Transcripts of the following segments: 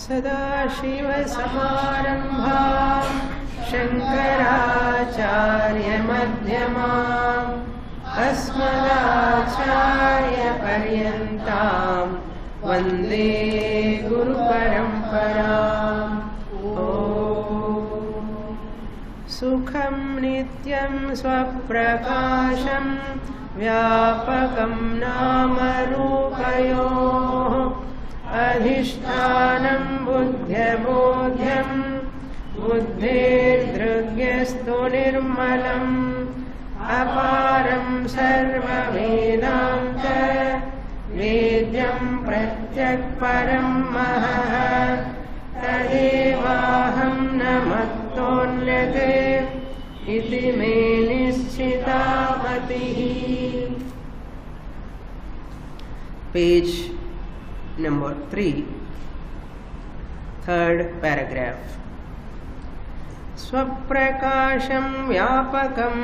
Sadashivasamaramбхаम् Shankaracharya-madhyamam Asmadacharya-paryantam Vande Guru-paramparam. Sukham nityam swaprakasham Vyapakam namarupayoh Adhishtanam buddhyabodhyam Buddhir-drugyastu nirmalam Aparam sarva-vedanta Vedyam pratyak-param mahah Tadevaham namattonlyate Iti me nischitavatihi. Page number 3, third paragraph. Swaprakasham vyapakam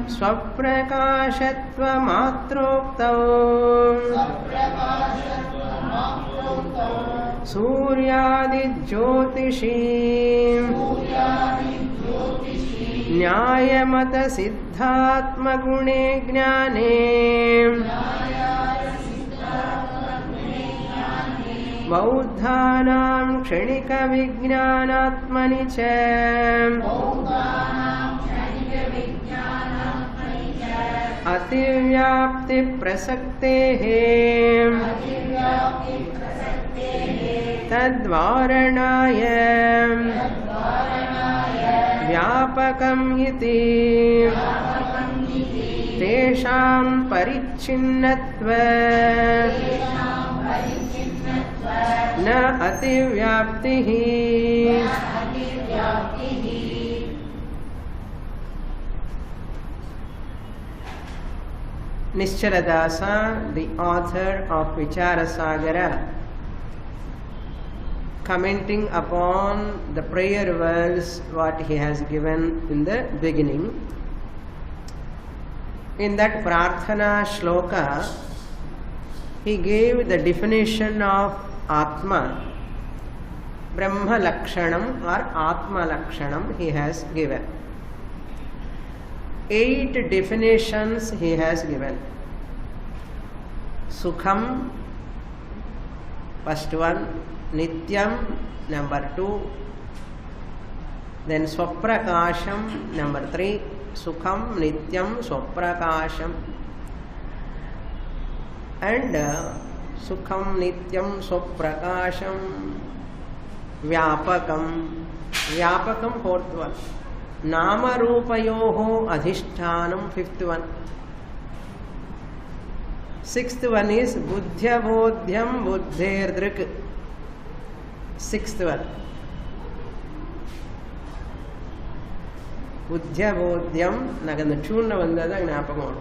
Swaprakashatva matroktau Suryadi jyotishi Nyayamata siddhatma gune jnane Bauddhanam kshanika vijnanatmani cha Ativyapti prasaktehe Tadvaranaya Vyapakam iti Tesham parichinnatva Na ativyaptihi. Nischala-dasa, the author of Vichara Sagara, commenting upon the prayer verse what he has given in the beginning. In that Prarthana Shloka, he gave the definition of Atma, Brahma Lakshanam or Atma Lakshanam he has given. 8 definitions he has given. Sukham, first one. Nityam, number 2. Then Swaprakasham, number 3. Sukham, Nityam, Swaprakasham. And Sukham, Nityam, Swaprakasham, Vyapakam. Vyapakam, fourth one. Nama Rupayoho Adhishtanam, fifth one. Sixth one is Buddhyabodhyam Buddhir-drik. Sixth one. Buddhyabodhyam, nagandu chunna vandada gnapakam.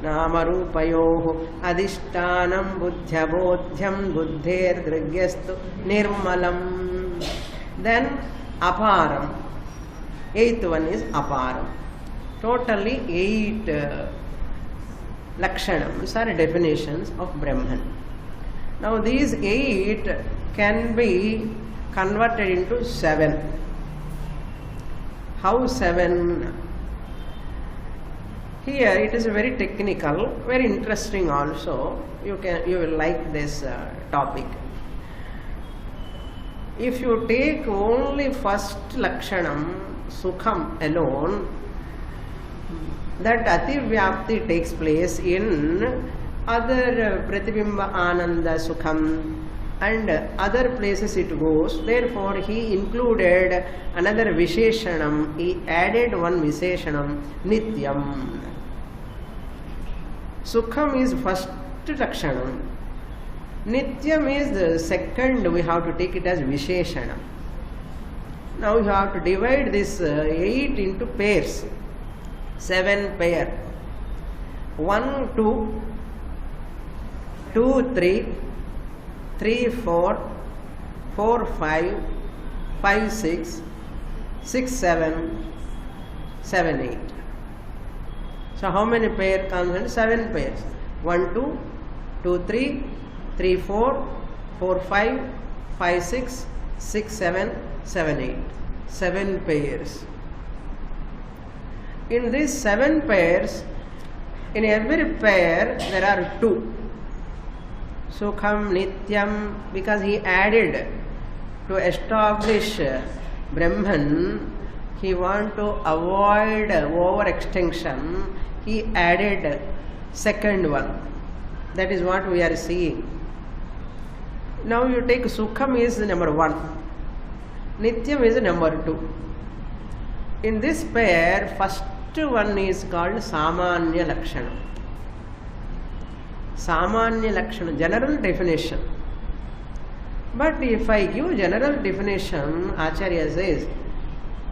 Namarupayoho adhishtanam buddhyabodhyam buddhir-drigyastu nirmalam. Then aparam. 8th one is aparam. Totally 8 lakshanams are definitions of Brahman. Now these 8 can be converted into 7. How 7? Here it is very technical, very interesting also. You will like this topic. If you take only first lakshanam, sukham alone, that ativyapti takes place in other pratibimba ananda sukham and other places it goes. Therefore he included another visheshanam. He added one visheshanam, nityam. Sukham is first lakshanam. Nityam is the second. We have to take it as visheshanam. Now you have to divide this 8 into pairs. 7 pair. 1, 2, 2, 3, 3, 4, 4, 5, 5, 6, 6, 7, 7, 8. So how many pair comes in? 7 pairs. 1, 2, 2, 3, 3, 4, 4, 5, 5, 6, 6, 7, 7, 8. 7 pairs. In these 7 pairs, in every pair there are 2. Sukham, Nityam, because he added to establish Brahman, he want to avoid overextension, he added second one. That is what we are seeing. Now you take Sukham is number 1, Nityam is number 2. In this pair, first one is called Samanya Lakshana. Samanya Lakshana, general definition. But if I give general definition, Acharya says,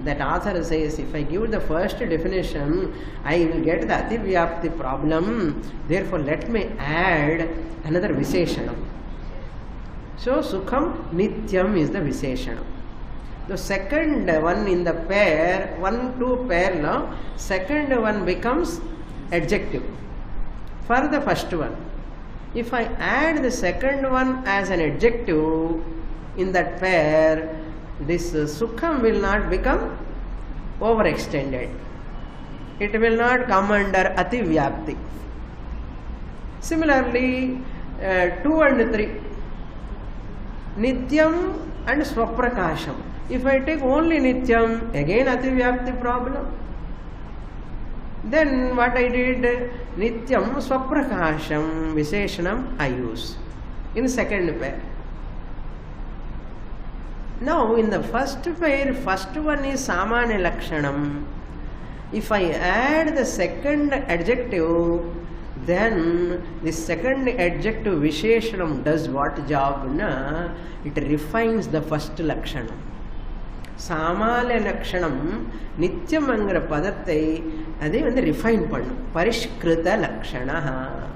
that author says, if I give the first definition, I will get the Ativyapti problem. Therefore, let me add another Visheshanam. So, Sukham, Nityam is the Visheshanam. The second one in the pair, 1, 2 pair now, second one becomes adjective for the first one. If I add the second one as an adjective in that pair, this Sukham will not become overextended. It will not come under Ativyapti. Similarly, 2 and 3, Nityam and Swaprakasham. If I take only Nityam, again Ativyapti problem. Then what I did, Nityam Swaprakasham Visheshanam I use in second pair. Now in the first pair, first one is Samanya Lakshanam. If I add the second adjective, then the second adjective Visheshanam does what job? Na? It refines the first Lakshanam. Samanya Lakshanam Nityamangra Padathai adhe வந்து refine பண்ணும். Parishkrita Lakshana.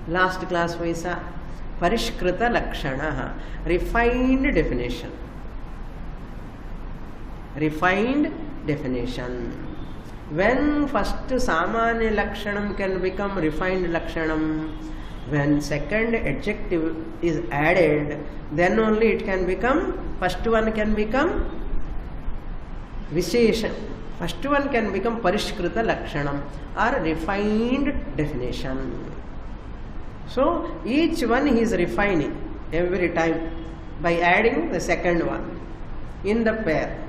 Last class we saw Parishkrita Lakshana. Refined definition. Refined definition. When first Samanya Lakshanam can become refined Lakshanam, when second adjective is added, then only it can become, first one can become Visheshan. First one can become Parishkrita Lakshanam or refined definition. So each one he is refining every time by adding the second one in the pair.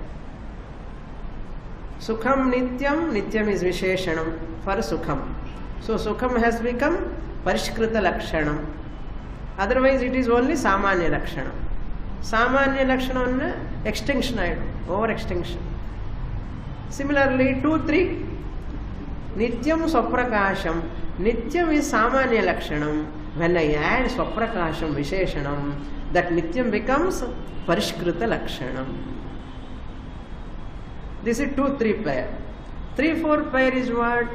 Sukham Nityam, Nityam is Visheshanam for Sukham. So Sukham has become Parishkrita Lakshanam. Otherwise it is only Samanya Lakshanam. Samanya Lakshanam extinction, over extinction. Similarly 2, 3, Nityam Swaprakasham. Nityam is Samanya Lakshanam. When I add Swaprakasham Visheshanam, that Nityam becomes Parishkrita Lakshanam. This is 2, 3 pair. 3, 4 pair is what?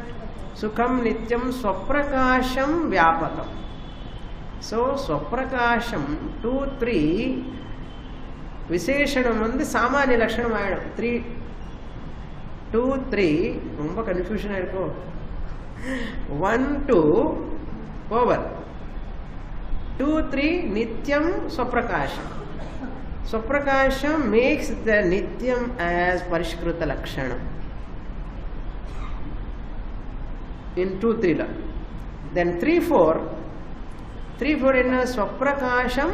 Sukham Nityam Swaprakasham Vyapakam. So Swaprakasham 2, 3 Visheshanam on the Samanya Lakshanam item. 3, 2, 3 ரொம்ப confusion ஆயிருக்கோ. 1, 2 over 2, 3 Nityam Swaprakasham. Swaprakasham makes the Nityam as Parishkrita Lakshanam in 2, 3 la. Then 3, 4 in Swaprakasham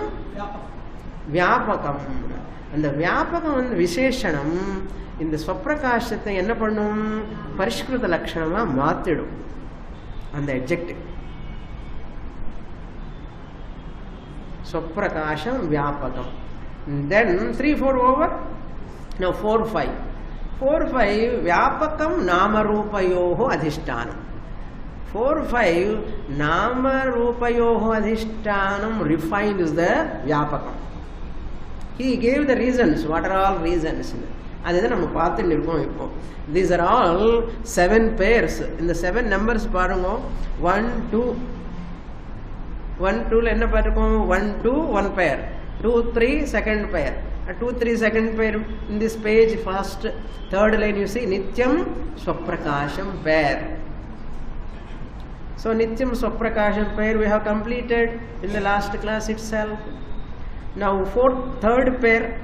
Vyapakam. And the Vyapakam and Visheshanam in the Swaprakashathai enna pannum Parishkrita Lakshanama maatidum and the adjective. Swaprakasham Vyapakam. Then 3, 4 over. Now 4, 5. 4, 5 Vyapakam Namarupayoho Adhishtanam. 4, 5 Namarupayoho Adhishtanam refines the Vyapakam. He gave the reasons. What are all reasons? These are all 7 pairs. In the 7 numbers, 1, 2, 1, 2, 1, 2, 1 pair. 2, 3, second pair. 2, 3, second pair. In this page, first, third line, you see Nityam Swaprakasham pair. So Nityam Swaprakasham pair we have completed in the last class itself. Now third pair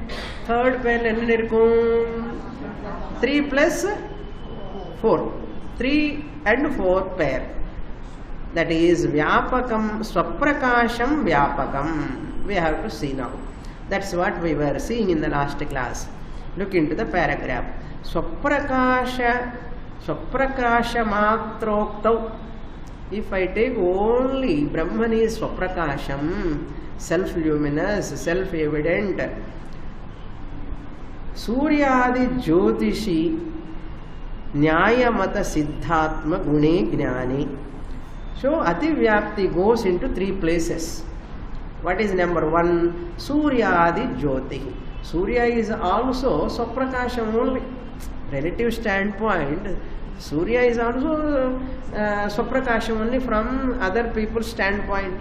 enna irukum? 3 plus 4. 3 and 4 pair. That is Vyapakam Swaprakasham Vyapakam. We have to see now. That's what we were seeing in the last class. Look into the paragraph. Swaprakasha Matroktau. If I take only Brahman is Swaprakasham, self-luminous, self-evident, Suryadi Jyotishi Nyaya Mata Siddhatma Gune Jnani. So Ativyapti goes into 3 places. What is number 1? Suryadi Jyoti. Surya is also Swaprakasham only. Relative standpoint, Surya is also Swaprakasham only from other people's standpoint.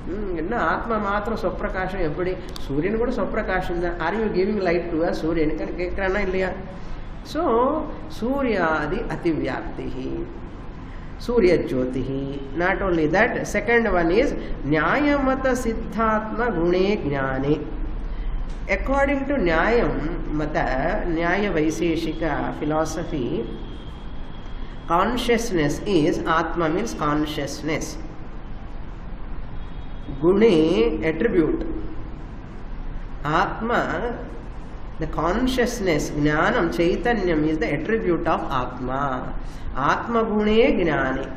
Atma Matra Swaprakasham eppadi. Surya kuda Swaprakasham. Are you giving light to us? Surya kekrana illaya. So Suryadi Ativyaptihi. Surya Jyotihi. Not only that, second one is Nyayamata Siddhatma Gune Jnani. According to Nyayam Mata, Nyaya Vaiseshika philosophy, consciousness is Atma means consciousness. Gune attribute. Atma, the consciousness, Jnanam, Chaitanyam is the attribute of Atma. Atma Gune Jnani.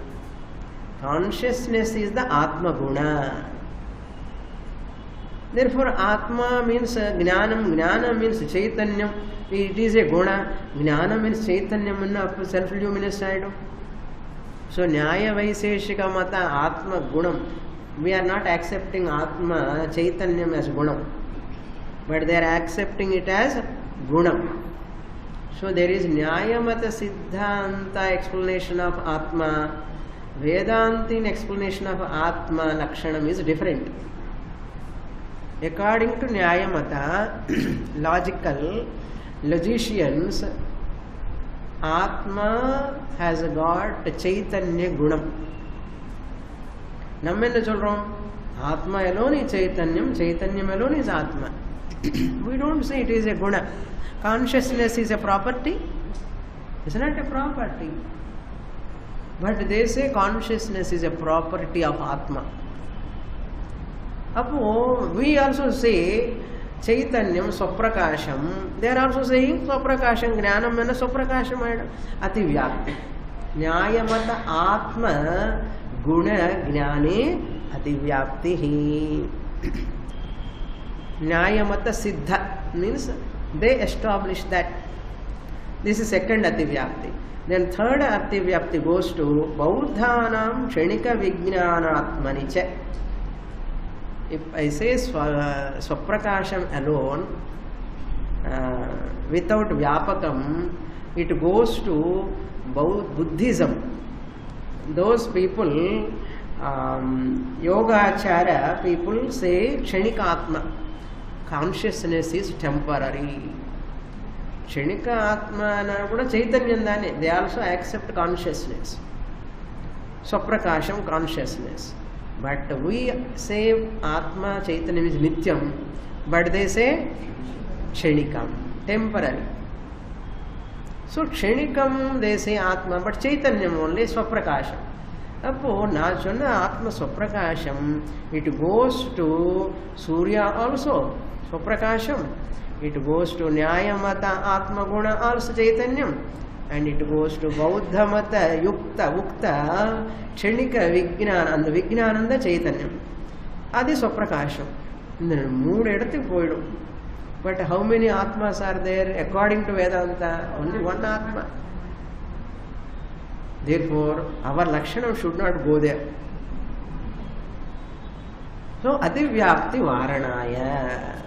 Consciousness is the Atma Guna. Therefore, Atma means Jnanam, Jnana means Chaitanyam. It is a Guna. Jnana means Chaitanyam in self-luminous side. So, Nyaya Vaiseshika Mata Atma Gunam. We are not accepting Atma Chaitanyam as Gunam, but they are accepting it as Gunam. So, there is Nyaya Mata Siddhanta explanation of Atma. Vedantin explanation of Atma Lakshanam is different. According to Nyaya Mata, logical logicians, Atma has got Chaitanya Gunam. Nam enna solrom? Atma alone is Chaitanyam, Chaitanyam alone is Atma. We don't say it is a Guna. Consciousness is a property. It's not a property. But they say consciousness is a property of Atma. We also say Chaitanyam Swaprakasham. They are also saying Swaprakasham Jnanam and Swaprakasham Ativyapti. Nyayamata Atma Guna Jnani Ativyaptihi. Nyayamata Siddha means they establish that. This is second Ativyapti. Then third Ativyapti goes to Bauddhanam Kshanika Vijnanatmaniche. If I say Swaprakasham alone, without Vyapakam, it goes to Buddhism. Those people, Yogachara people say Kshanika Atma. Consciousness is temporary. Kshanika Atma na kuda Chaitanyandane. They also accept consciousness. Swaprakasham consciousness. But we say Atma Chaitanya is Nityam, but they say Kshanikam, temporary. So Kshanikam they say Atma, but Chaitanyam only Swaprakasham. Appo na chonna Atma Swaprakasham, it goes to Surya also, Swaprakasham. It goes to Nyayamata Atma Guna also Chaitanyam. And it goes to Bauddha Mata Yukta Ukta Kshanika Vijnana and the Vijnananda Chaitanyam. Adi Swaprakasham. Mood edathi poidu. But how many Atmas are there? According to Vedanta, only one Atma. Therefore, our Lakshanam should not go there. So, Ativyapti Varanaya.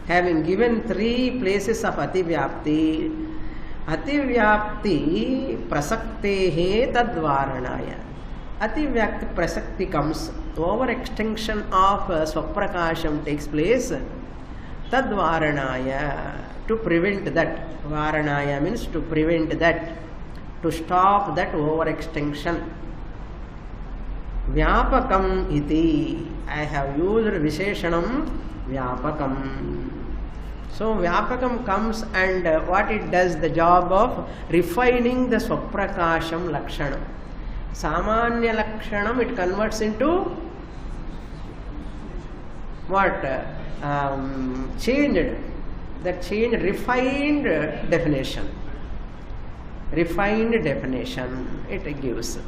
Having given 3 places of Ativyapti, Ativyapti prasaktehe tadvaranaya. Ativyapti prasakti comes. Overextension of Swaprakasham takes place. Tadvaranaya. To prevent that. Varanaya means to prevent that. To stop that overextension. Vyapakam iti. I have used Visheshanam Vyapakam. So Vyapakam comes and what it does, the job of refining the Swaprakasham Lakshanam. Samanya Lakshanam it converts into what? Changed. That changed, refined definition. Refined definition it gives.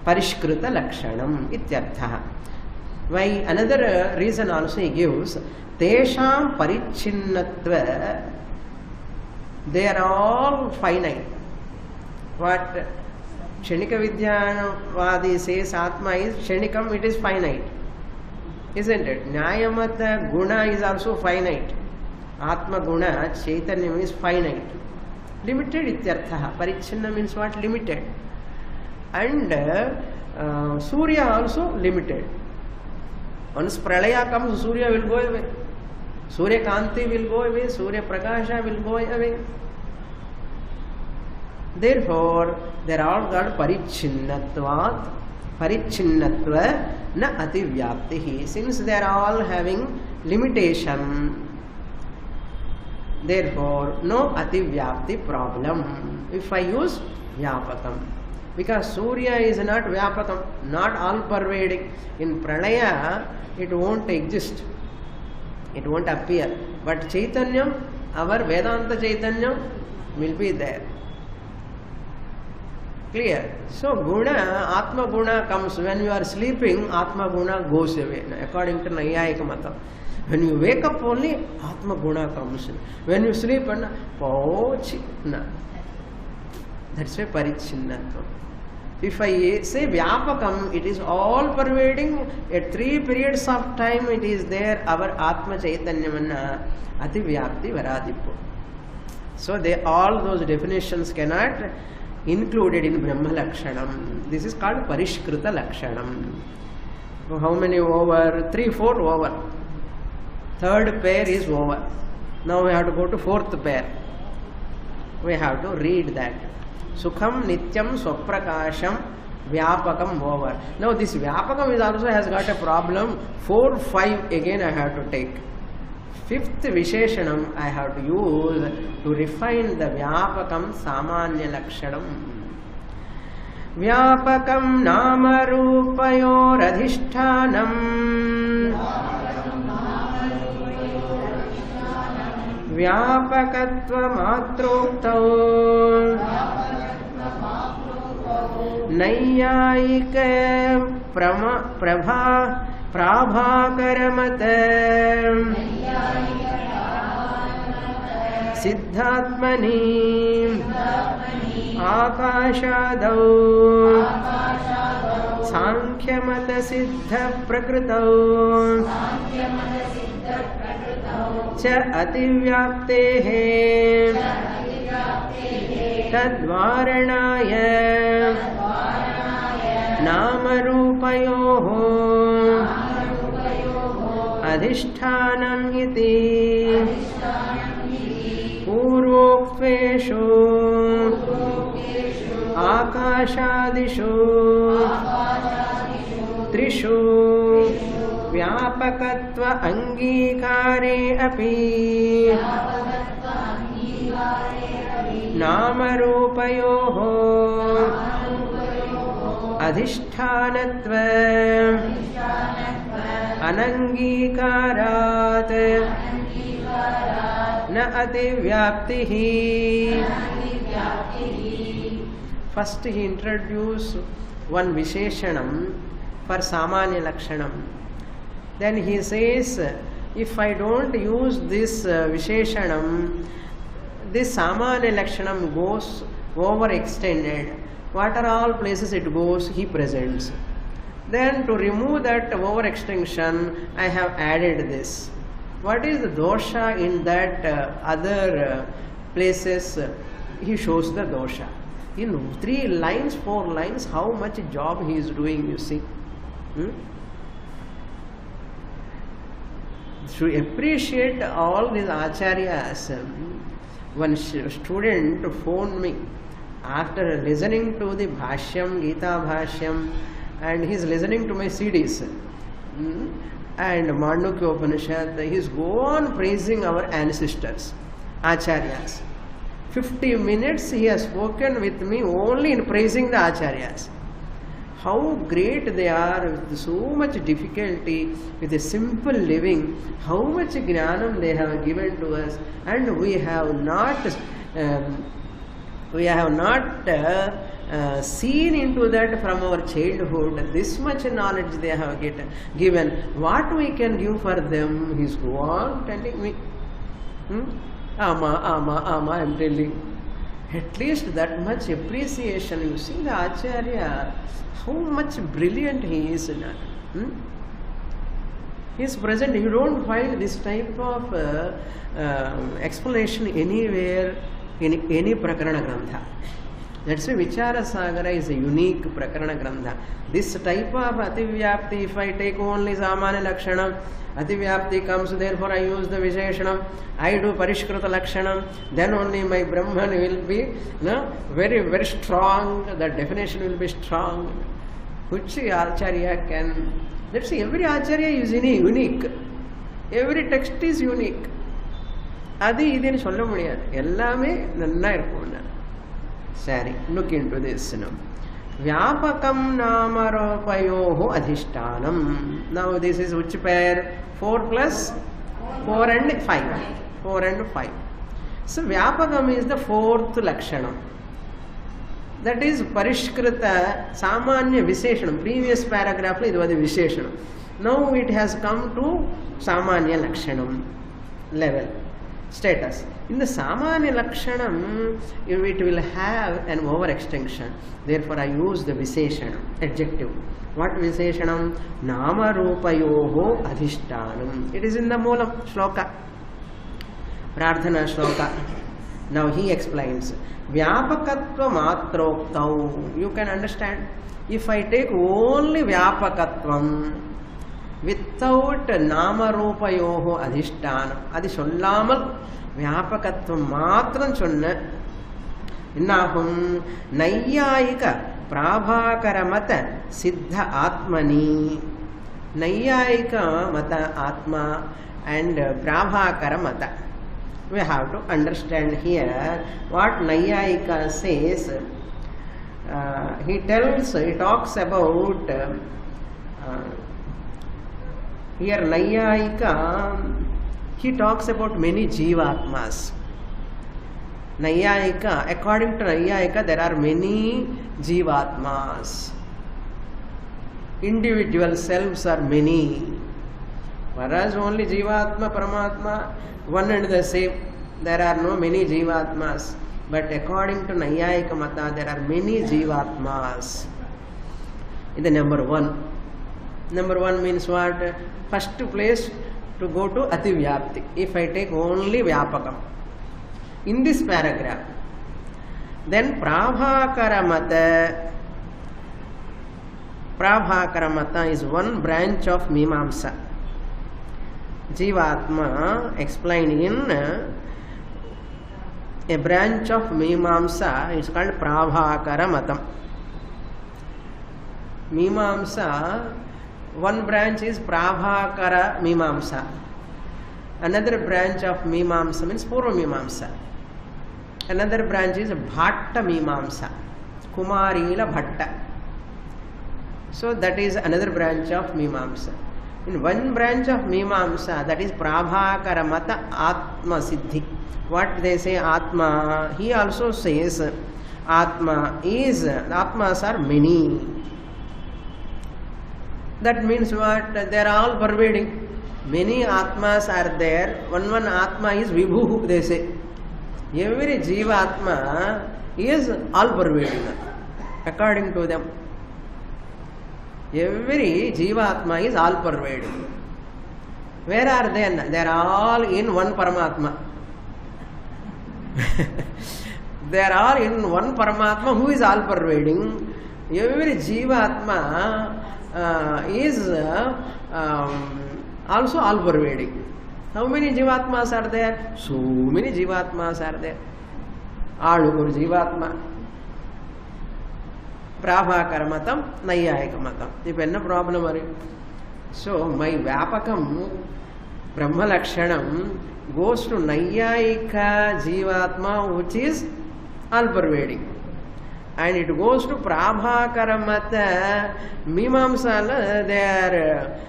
Parishkruta Lakshanam ityartha. Why? Another reason also he gives. Tesham parichinnatva, they are all finite. What Kshanika Vidyavadi says Atma is Kshanikam, it is finite. Isn't it? Nyayamata Guna is also finite. Atma Guna, Chaitanyam is finite. Limited ityartha. Parichinna means what? Limited. And Surya also limited. Once Pralaya comes, Surya will go away. Surya Kanti will go away. Surya Prakasha will go away. Therefore, they are all called Parichinnatvat. Parichinnatva na ativyaptihi. Since they are all having limitation, therefore, no ativyapti problem if I use Vyapakam. Because Surya is not Vyapakam, not all pervading. In Pralaya, it won't exist. It won't appear. But Chaitanyam, our Vedanta Chaitanyam will be there. Clear? So Guna, Atma Guna comes when you are sleeping, Atma Guna goes away, according to Nayayika Mata. When you wake up only, Atma Guna comes. When you sleep, Pochina. That's why Parichinnatva. If I say Vyapakam, it is all pervading. At 3 periods of time it is there, our Atma Chaitanyamana Ati Vyapti Varadipo. So they all those definitions cannot included in Brahma Lakshanam. This is called Parishkruta Lakshanam. So how many over? 3/4 over. Third pair is over. Now we have to go to fourth pair. We have to read that. Sukham Nityam Swaprakasham Vyapakam over. Now this Vyapakam is also has got a problem. 4, 5 again I have to take. 5th Visheshanam I have to use to refine the Vyapakam Samanya Lakshanam. Vyapakam Nama Rupayor Adhishtanam Vyapakatva Matroktau Nayyayika Prabhakaramata Siddhatmani Akashadau Sankhya-mata Siddha Prakritau Cha Ativyaptehe Tadvaranaya Namarupayoho Adhishtanam iti Purvoktveshu Akashadishu Trishu Vyapakatva Angikare api Namarupayoho Adhishtanatva Anangikarat Na ativyaptihi. First he introduced one Visheshanam for Samanya Lakshanam. Then he says, if I don't use this Visheshanam, this Samanya Lakshanam goes overextended. What are all places it goes, he presents. Then to remove that overextension, I have added this. What is the dosha in that other places? He shows the dosha. In 3 lines, 4 lines, how much job he is doing, you see. To appreciate all these acharyas, one student phoned me After listening to the Bhashyam, Gita Bhashyam, and he is listening to my CDs, and Mandukya Upanishad, he is go on praising our ancestors, Acharyas. 50 minutes he has spoken with me only in praising the Acharyas. How great they are with so much difficulty, with a simple living, how much Jnanam they have given to us, and we have not seen into that from our childhood. This much knowledge they have given. What we can give for them? He is go on telling me. Ama, I am telling. At least that much appreciation. You see the Acharya, how much brilliant he is. He is present. You don't find this type of explanation anywhere in any Prakarana Grantha. That's why Vichara Sagara is a unique Prakarana Grantha. This type of Ativyapti, if I take only Samanya Lakshanam, Ativyapti comes, therefore I use the Visheshanam, I do Parishkrita Lakshanam, then only my Brahman will be very, very strong, the definition will be strong. Which Acharya can... Let's see, every Acharya is unique. Every text is unique. Adi idinu solla mudiyadhu. Ellame nanna irukkum. Sari, look into this. Vyapakam namaropayoho adhishtanam. Now this is which pair? 4 plus 4 and 5. 4 and 5. So Vyapakam is the 4th Lakshanam. That is Parishkrita Samanya Visheshanam. Previous paragraph it was the Visheshanam. Now it has come to Samanya Lakshanam level. Status. In the Samanya Lakshanam, it will have an overextension. Therefore, I use the Visheshanam, adjective. What Visheshanam? Nama Rupayoho Adhishtanam. It is in the Moolam Shloka. Prarthana Shloka. Now he explains. Vyapakatva Matroktau. You can understand. If I take only Vyapakatvam, without Namarupayoho Adhishtanam, Adi sollamal Vyapakatvam matram sonna innahum Nayyayika Prabhakara Mata Siddha Atmani. Nayyayika Mata Atma and Prabhakara Mata. We have to understand here what Nayyayika says. He talks about here Nayyayika, he talks about many Jivatmas. Nayyayika, according to Nayyayika, there are many Jivatmas. Individual selves are many. Whereas only Jivatma, Paramatma, one and the same. There are no many Jivatmas. But according to Nayyayika Mata, there are many Jivatmas. In the number 1. Number 1 means what? First place to go to Ativyapti. If I take only Vyapakam. In this paragraph, then Prabhakaramata is one branch of Mimamsa. Jivatma explained in a branch of Mimamsa is called Prabhakaramatam. Mimamsa, one branch is Prabhakara Mimamsa. Another branch of Mimamsa means Purva Mimamsa. Another branch is Bhatta Mimamsa. Kumarila Bhatta. So that is another branch of Mimamsa. In one branch of Mimamsa, that is Prabhakaramata Atma Siddhi. What they say Atma, he also says Atma is, Atmas are many. That means what? They are all pervading. Many Atmas are there. One Atma is Vibhu, they say. Every Jiva Atma is all pervading, according to them. Every Jivatma is all pervading. Where are they? They are all in one Paramatma. They are all in one Paramatma who is all pervading. Every Jivatma is also all pervading. How many Jivatmas are there? So many Jivatmas are there. Alugur Jivatma. Prabhakara matam, Naiyayika matam. If any problem are it? So my Vyapakam, Brahma Lakshanam goes to Naiyayika Jivatma, which is all pervading. And it goes to Prabhakara Mata, Mimamsala, they are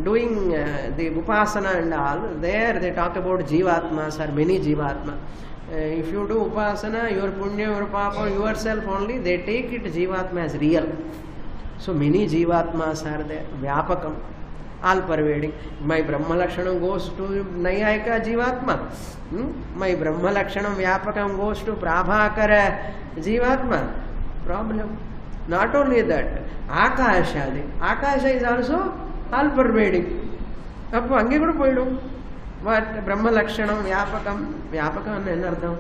doing the Upasana and all. There they talk about Jivatmas or many Jivatma. If you do Upasana, your Punya, your Papa, yourself only, they take it Jivatma as real. So many Jivatmas are there, Vyapakam, all pervading. My Brahma Lakshanam goes to Naiyayika Jivatma. My Brahma Lakshanam Vyapakam goes to Prabhakara Jivatma. Problem. Not only that, Akasha is also all pervading. Appo ange kuda poidum. But Brahma Lakshanam Vyapakam enardam.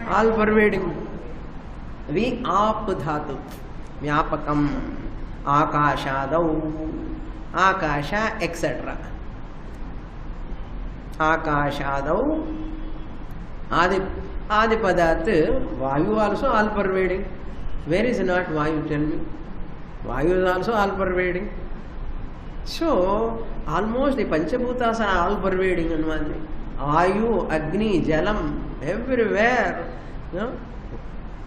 All pervading. Vyapdhatu. Vyapakam. Akashadau. Akasha, etc. Akashadau. Adipadat, Vayu also all pervading. Where is not Vayu? Tell me. Vayu is also all pervading. So, almost the Panchabhutas are all pervading in one way. Vayu, Agni, Jalam, everywhere. You know,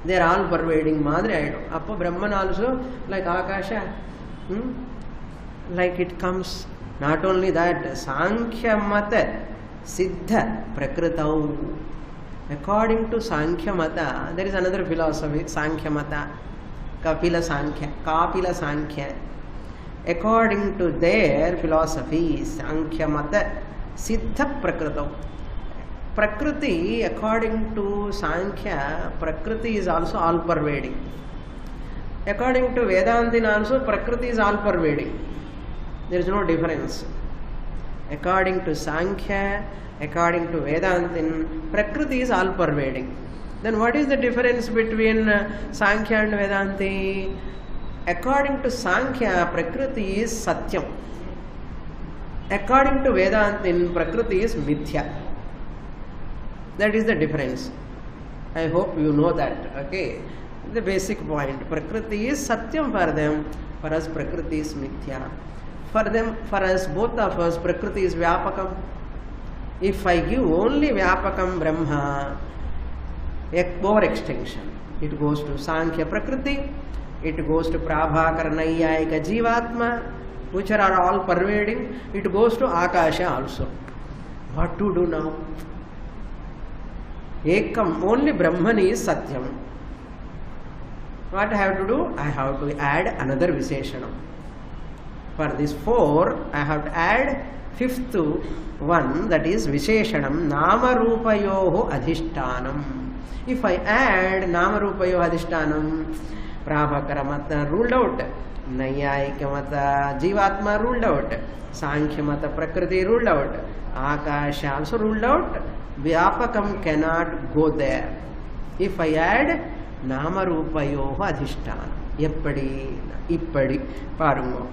they are all pervading. Madre, Appa Brahman also, like Akasha. Like it comes. Not only that, Sankhya Mata, Siddha, Prakritau. According to Sankhya Mata, there is another philosophy, Sankhya Mata, Kapila Sankhya. According to their philosophy, Sankhya Mata, Siddha Prakritau. Prakriti, according to Sankhya, Prakriti is also all pervading. According to Vedantin also, Prakriti is all pervading. There is no difference. According to Sankhya, according to Vedantin, Prakriti is all pervading. Then what is the difference between Sankhya and Vedanti? According to Sankhya, Prakriti is Satyam. According to Vedantin, Prakriti is Mithya. That is the difference. I hope you know that. Okay. The basic point. Prakriti is Satyam for them. For us, Prakriti is Mithya. For them, for us, both of us, Prakriti is Vyapakam. If I give only Vyapakam Brahma, over extension, it goes to Sankhya Prakriti, it goes to Prabhakara Naiyayika Jivatma, which are all pervading, it goes to Akasha also. What to do now? Ekam, only Brahman is Satyam. What I have to do? I have to add another Visheshanam. For this 4, I have to add fifth one, that is Visheshanam, Nama Rupayoho Adhishtanam. If I add Nama Rupayoho Adhishtanam, Prabhakara Mata ruled out, Naiyayika Mata Jivatma ruled out, Sankhya Mata Prakriti ruled out, Akasha also ruled out, Vyapakam cannot go there. If I add Nama Rupayoho Adhishtanam, Ippadi Parungo.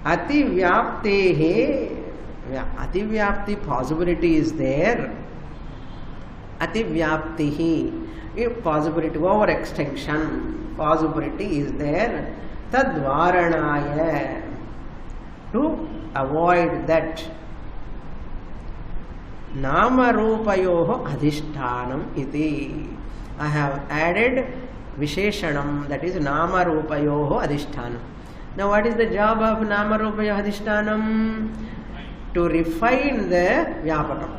Ati Vyapti possibility is there. Ati Vyaptihi, if possibility, over extension possibility is there. Tadvaranaya, to avoid that. Nama Rupayoho Adhishtanam iti. I have added Visheshanam, that is Nama Rupayoho Adhishtanam. Now what is the job of Nama Rupayoho Adhishtanam? To refine the Vyapakam.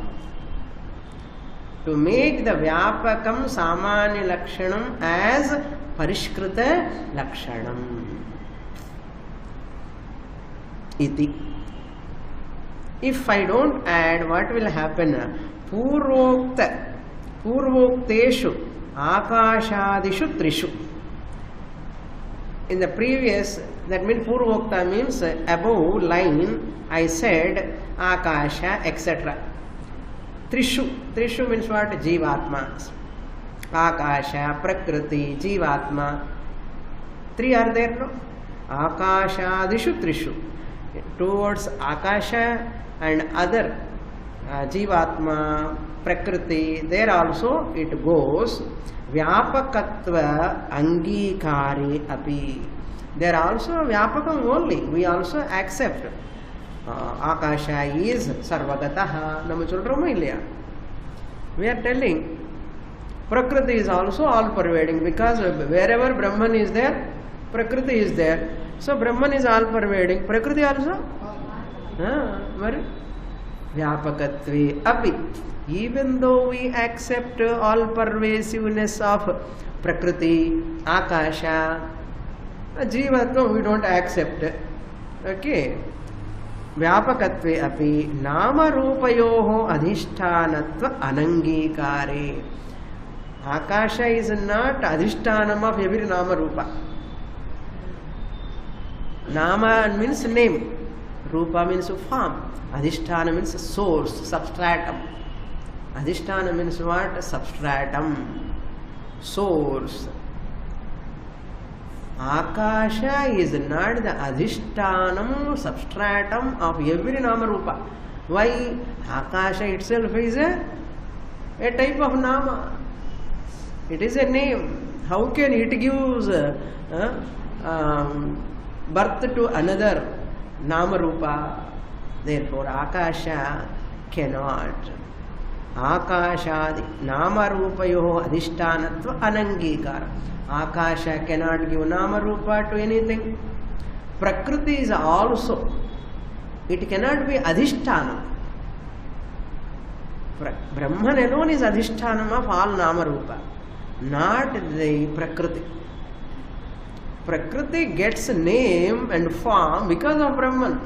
To make the Vyapakam Samanya Lakshanam as Parishkrita Lakshanam. Iti. If I don't add, what will happen? Purvokteshu Akashadishu Trishu. In the previous, that means Purvokta means above line, I said Akasha, etc. Trishu means what? Jivatma. Akasha, Prakriti, Jivatma. 3 are there, no? Akashadishu Trishu. Towards Akasha and other Jivatma, Prakriti, there also it goes. Vyapakatva angikare api. They are also Vyapakam only. We also accept. Akasha is Sarvagataha. Namu solroma illaya? We are telling Prakriti is also all pervading, because wherever Brahman is there, Prakriti is there. So Brahman is all pervading. Prakriti also? Vyapakatve api. Even though we accept all pervasiveness of Prakriti, Akasha, Jivatma we don't accept. Okay. Vyapakatve api nama rupayoho adhishtanatva anangikare. Akasha is not adhishtanam of every nama rupa. Nama means name, rupa means form, adhisthana means source, substratum. Adhisthana means what? Substratum, source. Akasha is not the adhishtanam, substratum of every nama rupa. Why? Akasha itself is a type of nama. It is a name. How can it give birth to another nama rupa? Therefore, Akasha cannot. Akashadi nama rupayoho adhishtanatva anangikara. Akasha cannot give nama rupa to anything. Prakriti is also. It cannot be adhishtanam. Brahman alone is adhishtanam of all nama rupa, not the Prakriti. Prakriti gets name and form because of Brahman.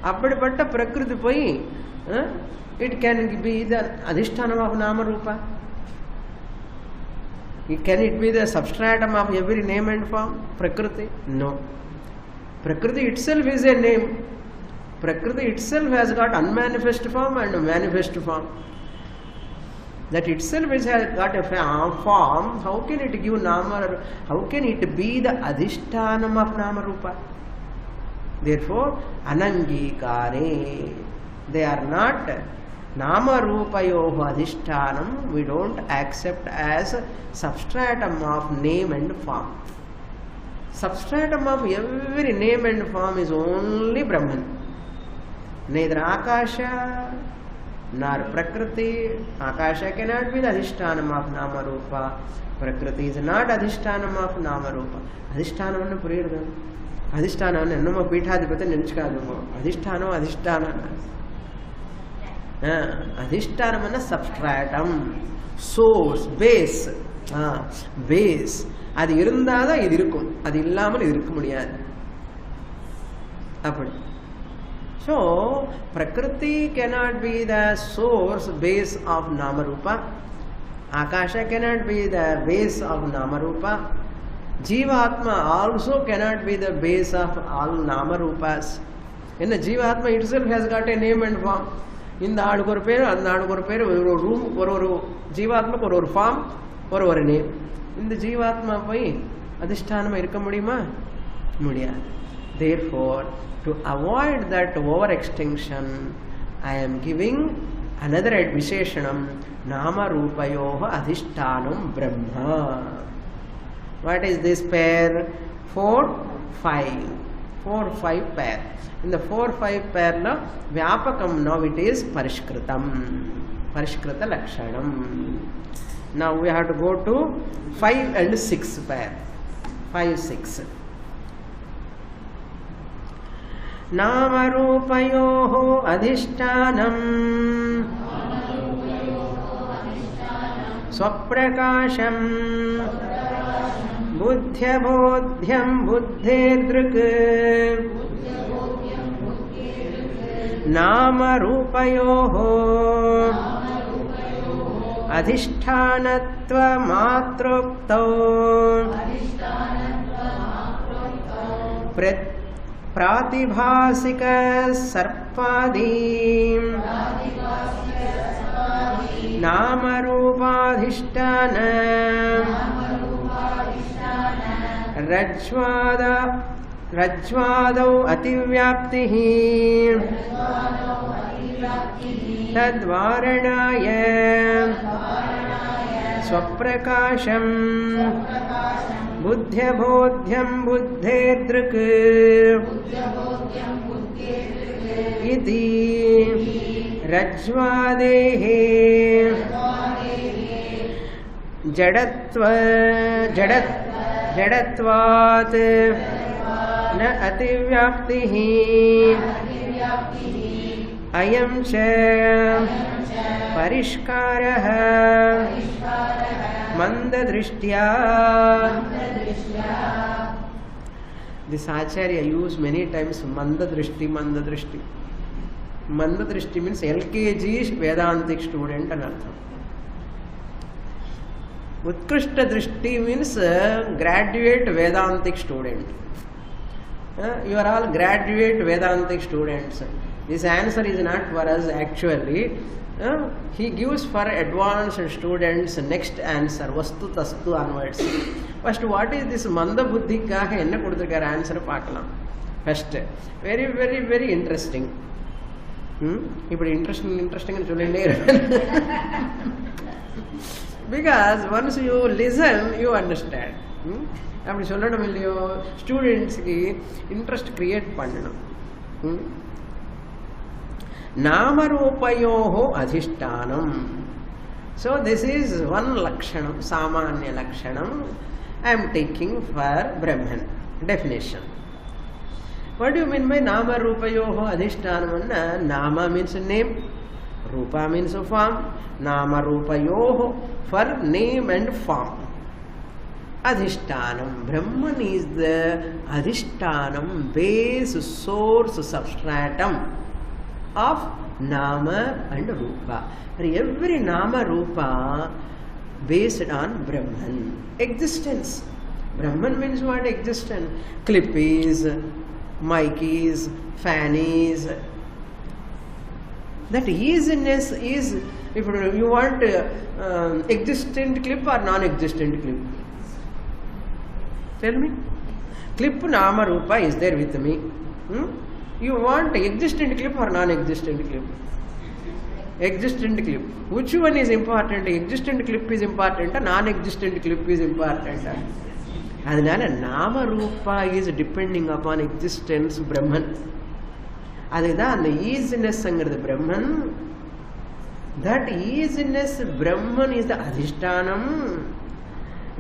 Appadipatta Prakriti poi, it can be the adhishtanam of nama rupa. Can it be the substratum of every name and form? Prakriti? No. Prakriti itself is a name. Prakriti itself has got unmanifest form and manifest form. That itself has got a form. How can it give nama? How can it be the adhishtanam of nama rupa? Therefore, anangikare. They are not nama rupayoho adhishtanam. We don't accept as substratum of name and form. Substratum of every name and form is only Brahman. Neither Akasha nor Prakriti. Akasha cannot be the adhishtanam of nama rupa. Prakriti is not adhishtanam of nama rupa. Adhishtanam anna puriyadu. Adhishtanam anna ennama peethadipati nenchukadu. Adhishtanam. Adhishtanam anna substratum, source, base. Base. அது இருந்தாதான் இது இருக்கும், அது இல்லாமல் இருக்க முடியாது. அப்படி. So Prakriti cannot be the source, base of nama rupa. Akasha cannot be the base of nama rupa. Jivatma also cannot be the base of all nama rupas. In the Jivatma itself has got a name and form. இந்த ஆளுக்கு ஒரு பேர், அந்த ஆளுக்கு ஒரு பேர், ஒரு room, ஒரு ஜீவாத்மாக்கு ஒரு ஃபார்ம், ஒரு நேம். இந்த ஜீவாத்மா போய் அதிஷ்டானமா இருக்க முடியுமா? முடியாது. Therefore, to avoid that over extinction, I am giving another visheshanam, nama rupayoha adhishtanam brahma. What is this pair? 4, 5. 4, 5 pair. In the 4, 5 pair now, Vyapakam now it is Parishkritam. Parishkrita Lakshanam. Now we have to go to 5 and 6 pair. 5, 6. Nama rupayoho adhishtanam swaprakasham buddhyabodhyam buddhedruk nama rupayoho adhishtanatva matrokto pratibhasika sarpadi nama rupadhishtana rajvadau ativyaptihi tadvaranaya Swaprakasham Buddhyabodhyam Buddhedrik Iti Rajvadehe Jadatvat Na Ativyaptihi Ayam cha Parishkaraha Mandadrishtya. This Acharya used many times Mandadrishti. Mandadrishti means LKG Vedantic student and artham. Utkrishta Drishti means graduate Vedantic student. You are all graduate Vedantic students. This answer is not for us actually. He gives for advanced students next answer, Vastu Tastu onwards. First, what is this Manda Buddhi ka hai enna koduthirukkar answer paakalam. First, very, very, very interesting. Ippudu interesting nu sollinde. Because once you listen, you understand. அப்படி சொல்லணும் இல்லையோ ஸ்டூடெண்ட்ஸ்க்கு interest create பண்ணணும். Namarupayoho adhishtanam. So this is one lakshanam, samanya lakshanam I am taking for Brahman. Definition. What do you mean by Namarupayoho adhishtanam? Nama means name, Rupa means form. Namarupayoho for name and form. Adhishtanam. Brahman is the adhishtanam, base, source, substratum of Nama and Rupa. Every Nama Rupa based on Brahman. Existence. Brahman means what? Existence. Clippies, Mikeys, Fannies. That easiness is, if you want existent clip or non-existent clip. Tell me. Clip Nama Rupa is there with me. You want existent clip or non-existent clip? Existent clip. Which one is important? Existent clip is important or non-existent clip is important? Adhanala Nama Rupa is depending upon existence Brahman. Adhaan the easiness angradu Brahman. That easiness Brahman is the adhishtanam,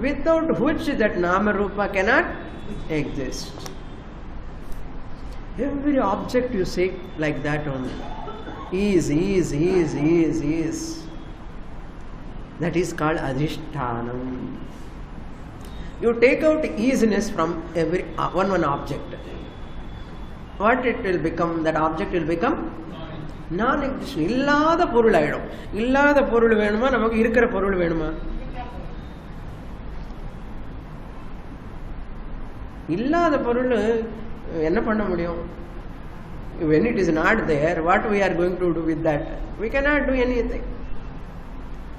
without which that Nama Rupa cannot exist. Every object you say like that only. Is. That is called adhishtanam. You take out easiness from every one object. What it will become? That object will become non-existent. Illada porul aidum. Illada porul venuma, namakku irukra porul venuma. Illada porul enna panna mudiyum? When it is not there, what we are going to do with that? We cannot do anything.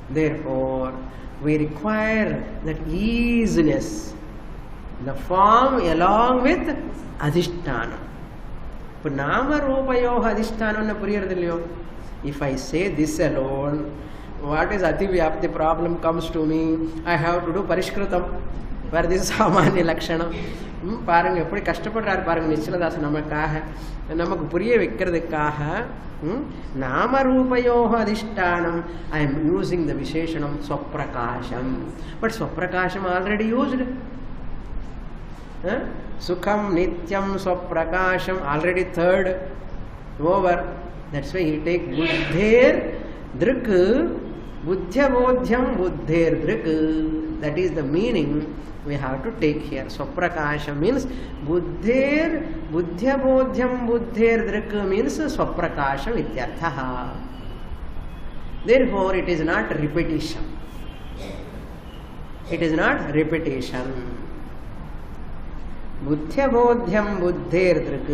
Therefore, we require that easiness, the form along with adhishtanam. But Nama Rupayoho adhishtanam na puriyadilliyo. If I say this alone, what is Ativyapti problem comes to me, I have to do Parishkritam for this Samanya Lakshanam. பாருங்க எப்படி கஷ்டப்படுறாரு பாருங்க நிச்சலதாசன் நமக்காக, நமக்கு புரிய வைக்கிறதுக்காக. நாமரூபயோக அதிஷ்டானம் ஐ எம் யூசிங் த விசேஷனம் ஸ்வப்ரகாசம். பட் ஸ்வப்ரகாசம் ஆல்ரெடி யூஸ்டு. சுகம் நித்யம் ஸ்வப்ரகாசம் already third over. That's why he take புத்தேர் திருக் புத்தியபோத்யம் புத்தேர் திருக். That is the meaning we have to take here. Swaprakasha means buddher, buddhyabodhyam buddher drik means swaprakasha ityartha. Therefore it is not repetition. It is not repetition. Buddhyabodhyam buddher drik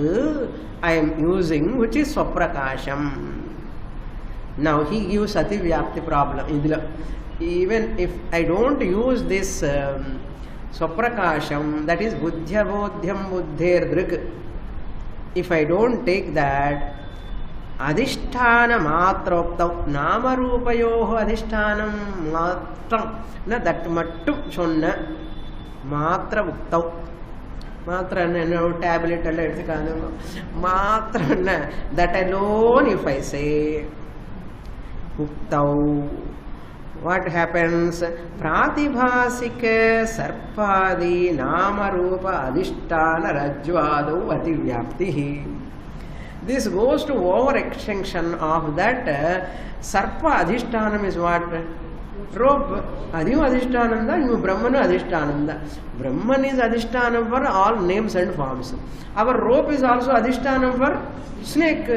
I am using, which is swaprakasham. Now he gives Ativyapti problem. Even if I don't use this Swaprakasham, that is Buddhyabodhyam Buddher Drik, if I don't take that, adhisthana matroktam namarupayoho adhisthanam matram na that mattu sonna matra uktam matra no tablet alla edukanu matra na that alone if I say uktau what happens pratibhasika sarpadi namarupa adhisthana rajvadu ativyaptihi. This goes to over extension of that sarpa adhishthanam is what? Rope. Adiyu adhishtananda, you Brahmanu adhishtananda. Brahman is adhishtanam for all names and forms. Our rope is also adhishtanam for snake.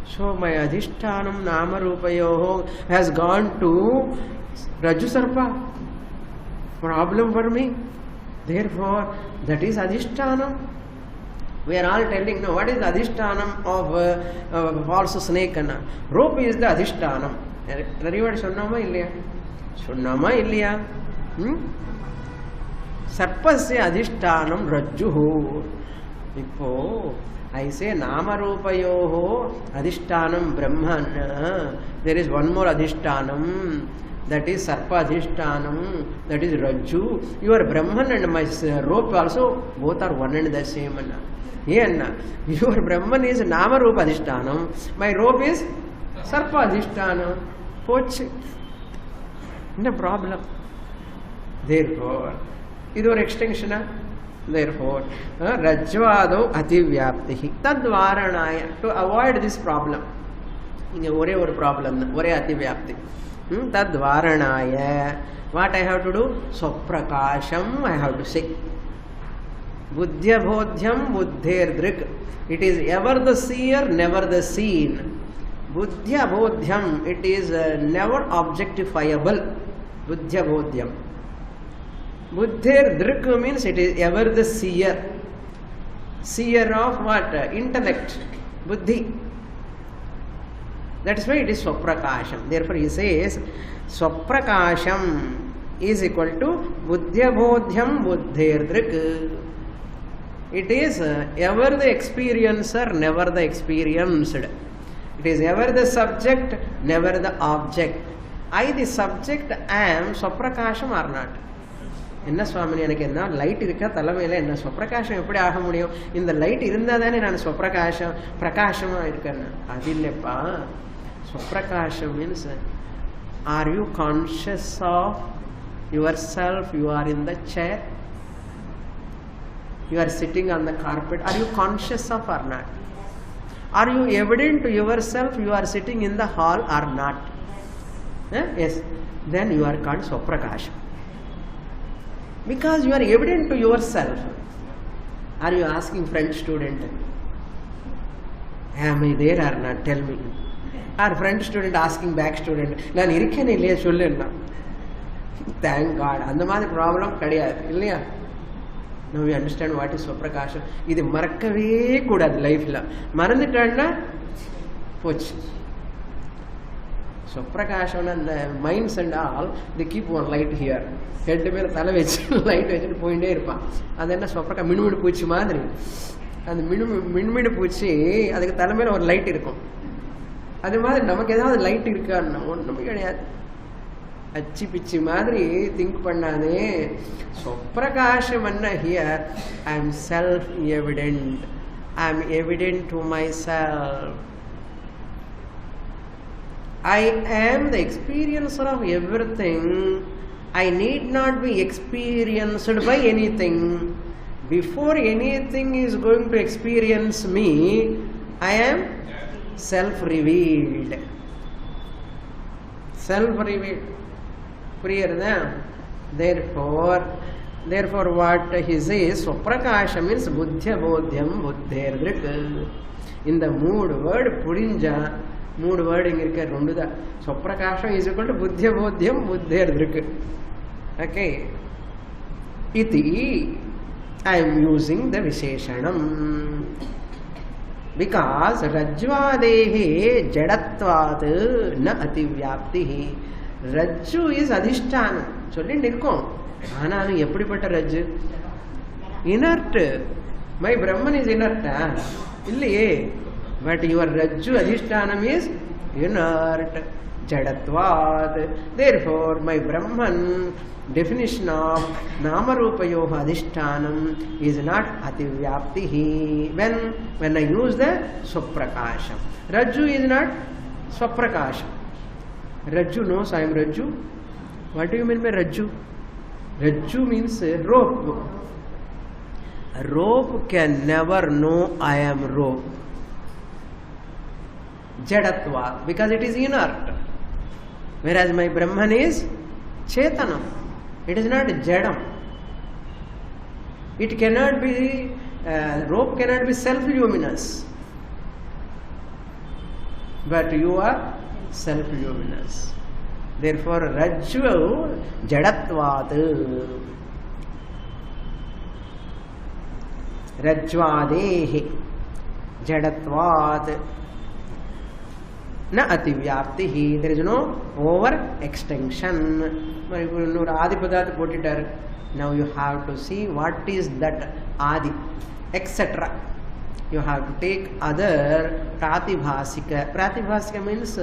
So my adhishtanam namarupayoho has gone to Raju Sarpa. Problem for me. Therefore, that is adhishtanam. We are all telling, no, what is the adhishtanam of false snake? Rope is the adhishtanam. Everybody sunnama illaya? Sunnama illaya? Sarpasya adhishtanam rajjuhu. Ipo, I say namarupayoho adhishtanam brahman. There is one more adhishtanam. That is sarpa adhishtanam. That is rajju. Your brahman and my rope also, both are one and the same. Your Brahman is Namarupa Adhishtanam, my rope is Sarpa Adhishtanam. Poch. No problem. Therefore, this is extension. Therefore, Rajvado Ativyaptihi. Tadvaranaya. To avoid this problem. One problem. One Ativyapti. Tadvaranaya. What I have to do? Swaprakasham I have to say. Buddhya bodhyam buddher drik. It is ever the seer, never the seen. Buddhya bodhyam, it is never objectifiable. Buddhya bodhyam. Buddher drik means it is ever the seer. Seer of what? Intellect. Buddhi. That is why it is swaprakasham. Therefore he says swaprakasham is equal to buddhya bodhyam buddher drik. It is ever the experiencer, never the experienced. It is ever the subject, never the object. I the subject am Swaprakasham or not? Enna Swamini enakku enna light irukka thalamela enna Swaprakasham eppadi aaga mudiyum? In the light irundadane naan Swaprakasham prakashama irukkanna. Adilleppa. Swaprakasham means, are you conscious of yourself? You are in the chair. You are sitting on the carpet. Are you conscious of or not? Are you evident to yourself you are sitting in the hall or not? Yes. Then you are called Swaprakasham. Because you are evident to yourself. Are you asking French student, am I there or not? Tell me. Or French student asking back student, நான் இருக்கேன் இல்லையா சொல்லுன்னா. Thank God. அந்த மாதிரி problem கிடையாது இல்லையா? Now we understand what is Swaprakasham. இது மறக்கவே கூடாது லைஃப்ல. மறந்துட்டேன்னா போச்சு. Swaprakasham and the minds and all, they keep one light here. Head மேல தலை வச்சு லைட் வச்சுட்டு போயிட்டே இருப்பான். அது என்ன ஸ்வப்ரகா மினுமினு பூச்சி மாதிரி. அந்த மினுமினு பூச்சி அதுக்கு தலை மேல ஒரு லைட் இருக்கும். அது மாதிரி நமக்கு ஏதாவது லைட் இருக்கான்னா ஒண்ணுமே கிடையாது. அச்சி பிச்சி மாதிரி திங்க் பண்ணாதே. Swaprakasham anna here, I am self-evident. I am evident to myself. I am the experiencer of everything. I need not be experienced by anything. Before anything is going to experience me, I am self-revealed. Self-revealed. Therefore what he says, Swaprakasha means buddhya bodhyam buddher drik. In the mood word purinja, mood word ingirka runduda. Swaprakasha is equal to buddhya bodhyam buddher drik. Okay. Iti, I am using the Visheshanam. Because Rajvadehe Jadatvat na Ativyaptihi. Rajju is Adhishtanam. சொல்லிட்டு இருக்கோம். ஆனாலும் எப்படிப்பட்ட ரஜ்ஜு? Inert. My Brahman is இனர்ட்டா? இல்லையே. But your Rajju Adhishtanam is inert, Jadatvad. Therefore, my Brahman definition of Namarupayoha Adhishtanam is not Ativyaptihi. When I use the Swaprakasham. Rajju is not Swaprakasham. Rajju knows I am Rajju. What do you mean by Rajju? Rajju means rope. A rope can never know I am rope. Jadatva, because it is inert. Whereas my Brahman is Chetanam. It is not Jadam. It cannot be, rope cannot be self-luminous. But you are self-luminous. Therefore, Rajju Jadatvat. Rajvadehi Jadatvat. Na Ativyaptihi. There is no over extension. Now you have to see what is that Adi, etc. You have to take other Pratibhasika. Pratibhasika means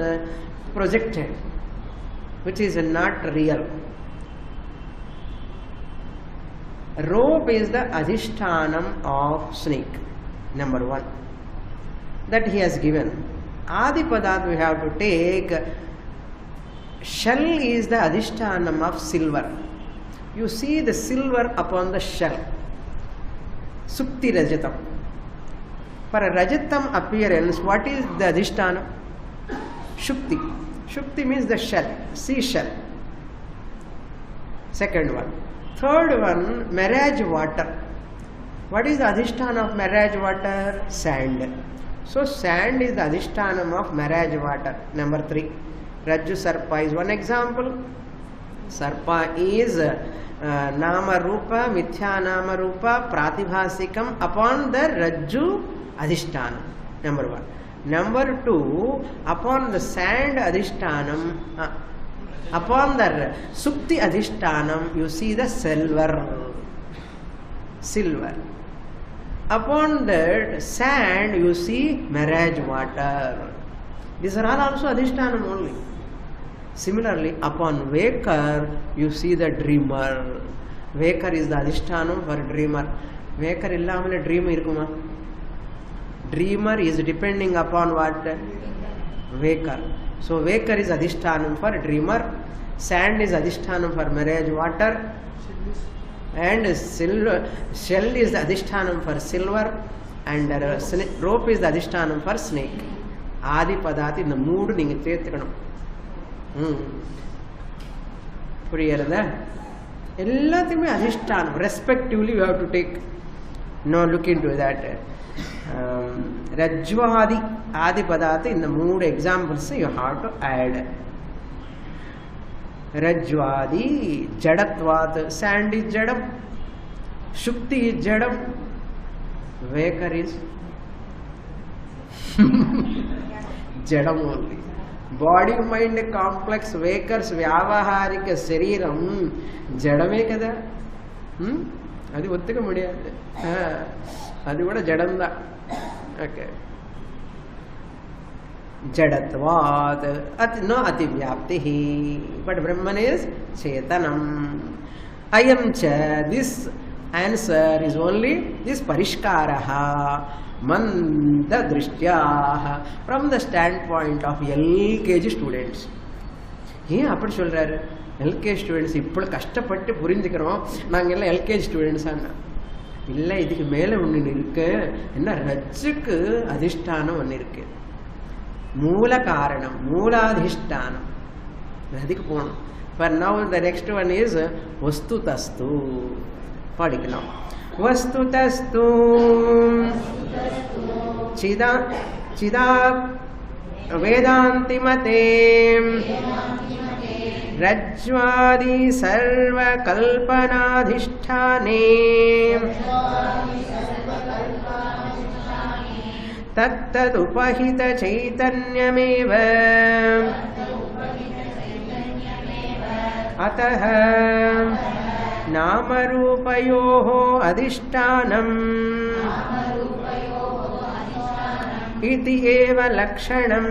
projected, which is not real. Rope is the Adhishtanam of snake, number one. That he has given. Adipadat we have to take. Shell is the Adhishtanam of silver. You see the silver upon the shell. Sukti Rajatam. For a Rajatam appearance, what is the Adhishtanam? Shukti. Shukti means the shell, seashell. Second one. Third one, marriage water. What is the Adhishtanam of marriage water? Sand. So sand is the Adhishtanam of marriage water. Number 3. Rajju Sarpa is one example. Sarpa is Nama Rupa, Mithya Nama Rupa, Pratibhasikam upon the Rajju Adhishtanam. Number 1. Number 2, upon the sand Adhishtanam, upon the Sukti Adhishtanam, you see the silver. Upon the sand, you see marriage water. These are all also Adhishtanam only. Similarly, upon Vakar, you see the dreamer. Vakar is the Adhishtanam for dreamer. Vakar illamale dream irukuma. Dreamer is depending upon what? Vakar. So Vakar is Adhishtanam for dreamer. Sand is Adhishtanam for marriage water. And shell is the Adhishtanam for silver. And rope is the Adhishtanam for snake. Adi Padati in the mood ninga Puriyalada. Ellathime Adhishtanam. Respectively, you have to take. Now look into that. Rajvadi Adi Padati in the mood examples you have to add. Rajvadi Jadatvat. Sand is Jadam. Shukti is Jadam. Vakar is Jadam only. Body mind complex Vakar's Vyavaharika Sariram Jadame kada. Adi Uttaka Mudia. Adi what a Jadanda. Okay. Jadatvad. No Ativyaptihi. But Brahman is Chetanam. Ayamcha. This answer is only this Parishkaraha. Manda Drishtyaha. From the standpoint of LKG students. Here, அப்படி சொல்றாரு LKG students இப்போ கஷ்டப்பட்டு புரிஞ்சுக்கிறோம் நாங்க எல்லாம் LKG students ஆனா இல்ல இதுக்கு மேல ஒன்னு இருக்கு என்ன ரஜ்ஜுக்கு அதிஷ்டானம் ஒன்னு இருக்கு மூல காரணம் மூலாதிஷ்டானம் அதுக்கு போணும் for now the next one is vastutastu படிக்கலாம் vastutastu chida vedantimate rajvadi sarva kalpanadhisthane tattad upahita chaitanyameva ataha namarupayoho adhishtanam iti eva lakshanam.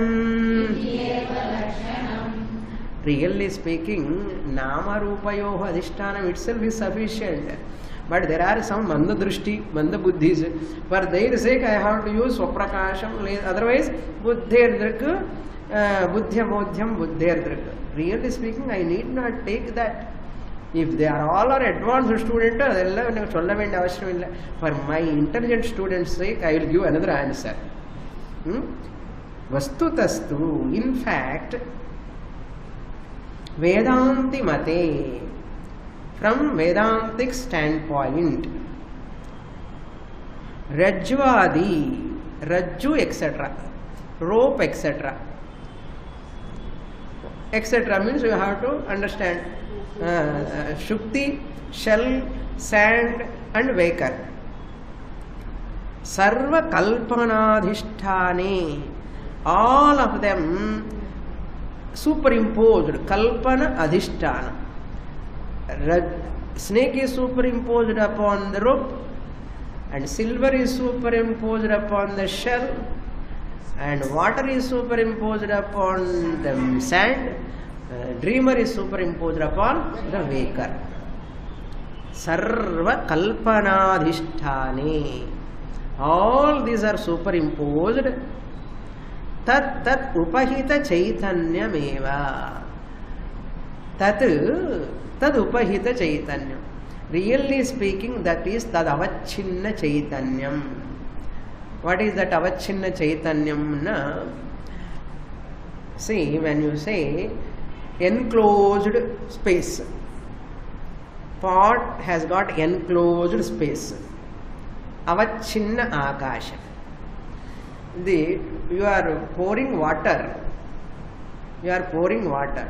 Really speaking, nama rupayoho adhishtanam itself is sufficient. But there are some manda drushti, manda buddhis. For their sake, I have to use swaprakasham. Otherwise, buddhirdrika, buddhyamodhyam, buddhirdrika. Really speaking, I need not take that. If they are all are advanced students, for my intelligent students' sake, I will give another answer. Vastutastu, in fact, Vedanti mate, from Vedantic standpoint, Rajvadi, Rajju etc., rope etc. etc. means you have to understand Shukti, shell, sand and waker. Sarva kalpanadhisthane, all of them superimposed. Kalpana adhisthana. Snake is superimposed upon the rope, and silver is superimposed upon the shell, and water is superimposed upon the sand. Dreamer is superimposed upon the waker. Sarva kalpanadhisthane. All these are superimposed. Tat tat upahita chaitanyameva. Tat upahita chaitanyam. Really speaking, that is tad avachinna chaitanyam. What is that avachinna chaitanyam? Na? See, when you say enclosed space, pot has got enclosed space. Avachinna akasha. You are pouring water. You are pouring water.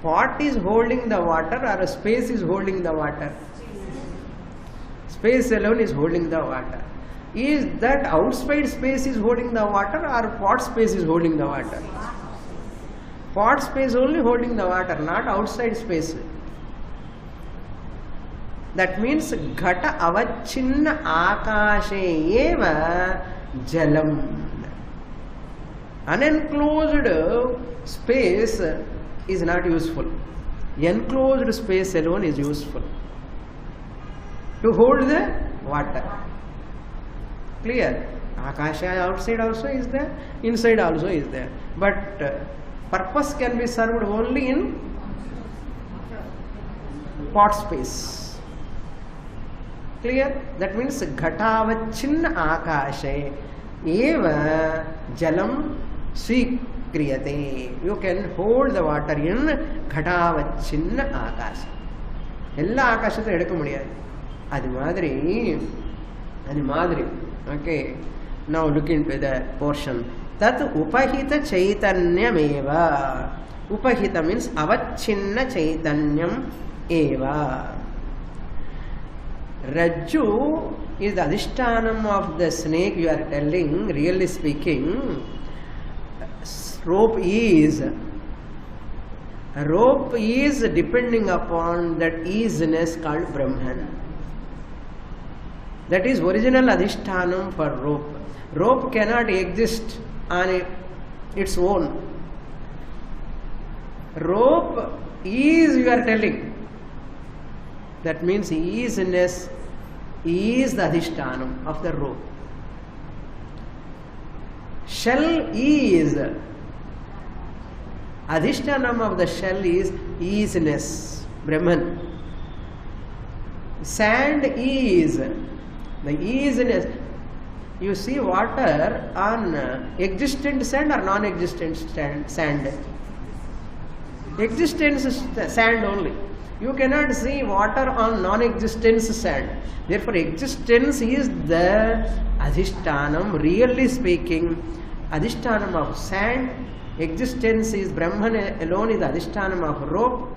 Pot is holding the water, or a space is holding the water? Space alone is holding the water. Is that outside space is holding the water, or pot space is holding the water? Pot space only holding the water, not outside space. That means ghata avachinna akashe eva jalam. Unenclosed space is not useful. Enclosed space alone is useful to hold the water. Clear? Akasha outside also is there, inside also is there. But purpose can be served only in pot space. Clear? That means ghatavachinna akashe eva jalam svikriyate. You can hold the water in ghatavachinna akasha. Ella akashatha edukka mudiyadhu. Adi madri. Okay. Now look into the portion. Tat upahita chaitanyameva. Upahita means avachinna chaitanyam eva. Rajju is the adhishtanam of the snake, you are telling. Really speaking, rope is depending upon that easiness called Brahman. That is original adhishtanam for rope. Rope cannot exist on its own. Rope is, you are telling. That means easiness is the adhishtanam of the rope. Shell is, adhishtanam of the shell is easiness, Brahman. Sand is the easiness. You see water on existent sand or non-existent sand? Existent sand only. You cannot see water on non-existent sand. Therefore, existence is the adhishtanam. Really speaking, adhishtanam of sand. Existence is Brahman alone is the adhishtanam of rope.